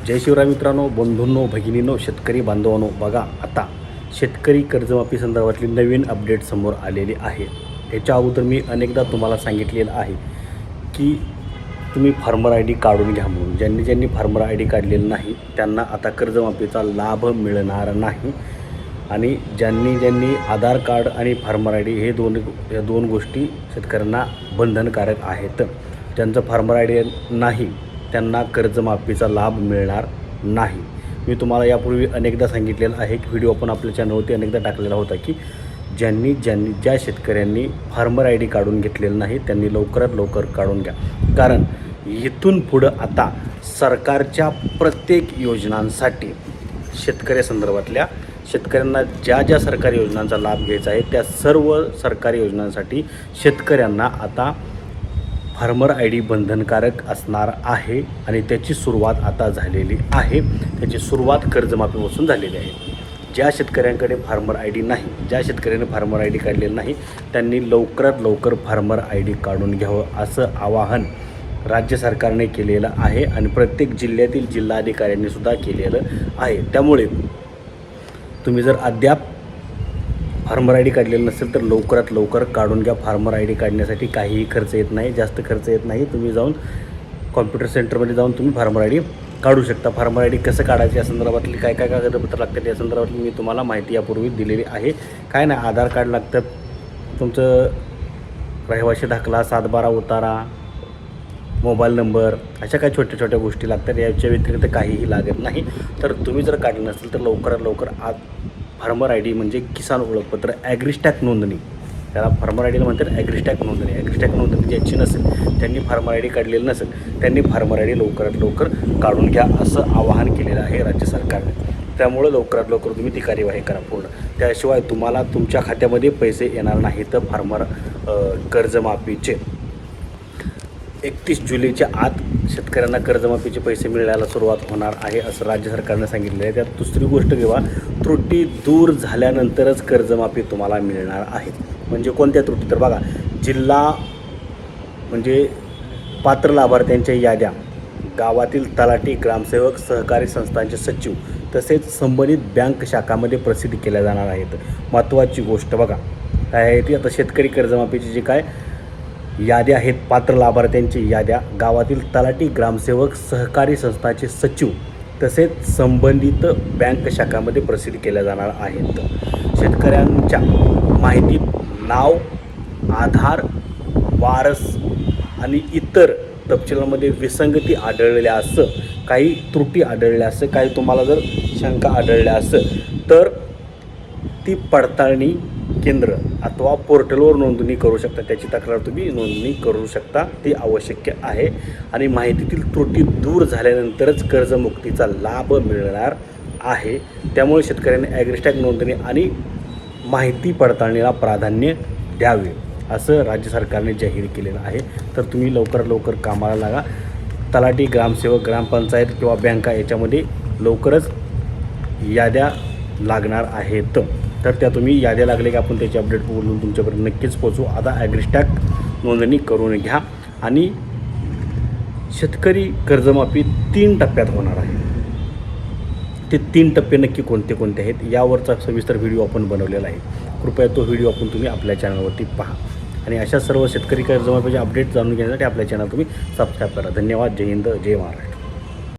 जय शिवराय मित्रांनो, बंधूंनो, भगिनींनो, शेतकरी बांधवांनो, बघा आता शेतकरी कर्जमाफी संदर्भातली नवीन अपडेट समोर आलेली आहे। याच्या अगोदर मी अनेकदा तुम्हाला सांगितलेलं आहे की तुम्ही फार्मर आय डी काढून घ्या म्हणून। ज्यांनी फार्मर आय डी काढलेलं नाही त्यांना आता कर्जमाफीचा लाभ मिळणार नाही। आणि ज्यांनी आधार कार्ड आणि फार्मर आय डी हे दोन गोष्टी शेतकऱ्यांना बंधनकारक आहेत। ज्यांचं फार्मर आय डी नाही त्यांना कर्जमाफीचा लाभ मिळणार नाही। मी तुम्हाला यापूर्वी अनेकदा सांगितलेलं आहे की व्हिडिओ आपण आपल्या चॅनलवरती अनेकदा टाकलेला होता की ज्या शेतकऱ्यांनी फार्मर आय डी काढून घेतलेलं नाही त्यांनी लवकरात लवकर काढून घ्या। कारण इथून पुढं आता सरकारच्या प्रत्येक योजनांसाठी शेतकऱ्यासंदर्भातल्या शेतकऱ्यांना ज्या सरकारी योजनांचा लाभ घ्यायचा आहे त्या सर्व सरकारी योजनांसाठी शेतकऱ्यांना आता फार्मर आय डी बंधनकारक असणार आहे। आणि त्याची सुरुवात आता झालेली आहे। त्याची सुरुवात कर्जमाफीपासून झालेली आहे। ज्या शेतकऱ्यांकडे फार्मर आय डी नाही, ज्या शेतकऱ्याने फार्मर आय डी काढलेलं नाही त्यांनी लवकरात लवकर फार्मर आय डी काढून घ्यावं असं आवाहन राज्य सरकारने केलेलं आहे आणि प्रत्येक जिल्ह्यातील जिल्हाधिकाऱ्यांनीसुद्धा केलेलं आहे। त्यामुळे तुम्ही जर अद्याप फार्मर आय डी काढलेलं नसेल तर लवकरात लवकर काढून घ्या। फार्मर आय डी काढण्यासाठी काहीही खर्च येत नाही, जास्त खर्च येत नाही। तुम्ही जाऊन कॉम्प्युटर सेंटरमध्ये जाऊन तुम्ही फार्मर आय डी काढू शकता। फार्मर आय डी कसं काढायचं या संदर्भातली काय कागदपत्र लागतात या संदर्भातली मी तुम्हाला माहिती यापूर्वी दिलेली आहे। काय नाही, आधार कार्ड लागतं, तुमचं रहिवासी दाखला, 7/12 उतारा, मोबाईल नंबर, अशा काही छोट्या छोट्या गोष्टी लागतात। याच्या व्यतिरिक्त काहीही लागत नाही। तर तुम्ही जर काढलं नसेल तर लवकरात लवकर फार्मर आय डी म्हणजे किसान ओळखपत्र, ॲग्रिस्टॅक नोंदणी, त्याला फार्मर आय डीला म्हणतात ॲग्रिस्टॅक नोंदणी। ॲग्रिस्टॅक नोंदणी ज्याची नसेल, त्यांनी फार्मर आय डी काढलेलं नसेल त्यांनी फार्मर आय डी लवकरात लवकर काढून घ्या असं आवाहन केलेलं आहे राज्य सरकारने। त्यामुळे लवकरात लवकर तुम्ही ती कार्यवाही करा पूर्ण। त्याशिवाय तुम्हाला तुमच्या खात्यामध्ये पैसे येणार नाही तर फार्मर कर्जमाफीचे 31 जुलैच्या आत शेतकऱ्यांना कर्जमाफीचे पैसे मिळायला सुरुवात होणार आहे असं राज्य सरकारने सांगितलेलं आहे। त्यात दुसरी गोष्ट घेवा, त्रुटी दूर झाल्यानंतरच कर्जमाफी तुम्हाला मिळणार आहे। म्हणजे कोणत्या त्रुटी? तर बघा, जिल्हा म्हणजे पात्र लाभार्थ्यांच्या याद्या गावातील तलाठी, ग्रामसेवक, सहकारी संस्थांचे सचिव तसेच संबंधित बँक शाखामध्ये प्रसिद्ध केल्या जाणार आहेत। महत्त्वाची गोष्ट बघा काय आहे ती, आता शेतकरी कर्जमाफीची जी काय याद्या आहेत, पात्र लाभार्थ्यांची याद्या गावातील तलाठी, ग्रामसेवक, सहकारी संस्थांचे सचिव तसेच संबंधित बँक शाखामध्ये प्रसिद्ध केल्या जाणार आहेत। शेतकऱ्यांच्या माहितीत नाव, आधार, वारस आणि इतर तपशिलांमध्ये विसंगती आढळल्या असं, काही त्रुटी आढळल्या असं, काही तुम्हाला जर शंका आढळल्या असं तर ती पडताळणी केंद्र अथवा पोर्टलवर नोंदणी करू शकता। त्याची तक्रार तुम्ही नोंदणी करू शकता, ती आवश्यक आहे। आणि माहितीतील त्रुटी दूर झाल्यानंतरच कर्जमुक्तीचा लाभ मिळणार आहे। त्यामुळे शेतकऱ्यांनी ॲग्रिस्टॅक नोंदणी आणि माहिती पडताळणीला प्राधान्य द्यावे असं राज्य सरकारने जाहीर केलेलं आहे। तर तुम्ही लवकरात लवकर कामाला लागा। तलाठी, ग्रामसेवक, ग्रामपंचायत किंवा बँका याच्यामध्ये लवकरच याद्या लागणार आहेत। तर त्या तुम्ही याद्या लागले की आपण त्याची अपडेट बोलून तुमच्यापर्यंत नक्कीच पोहोचू। आता ॲग्रिस्टॅक नोंदणी करून घ्या। आणि शेतकरी कर्जमाफी 3 टप्प्यात होणार आहे। ते 3 टप्पे नक्की कोणते कोणते आहेत यावरचा सविस्तर व्हिडिओ आपण बनवलेला आहे। कृपया तो व्हिडिओ आपण तुम्ही आपल्या चॅनलवरती पहा। आणि अशा सर्व शेतकरी कर्जमाफीचे अपडेट जाणून घेण्यासाठी आपल्या चॅनल तुम्ही सबस्क्राईब करा। धन्यवाद। जय हिंद, जय महाराष्ट्र।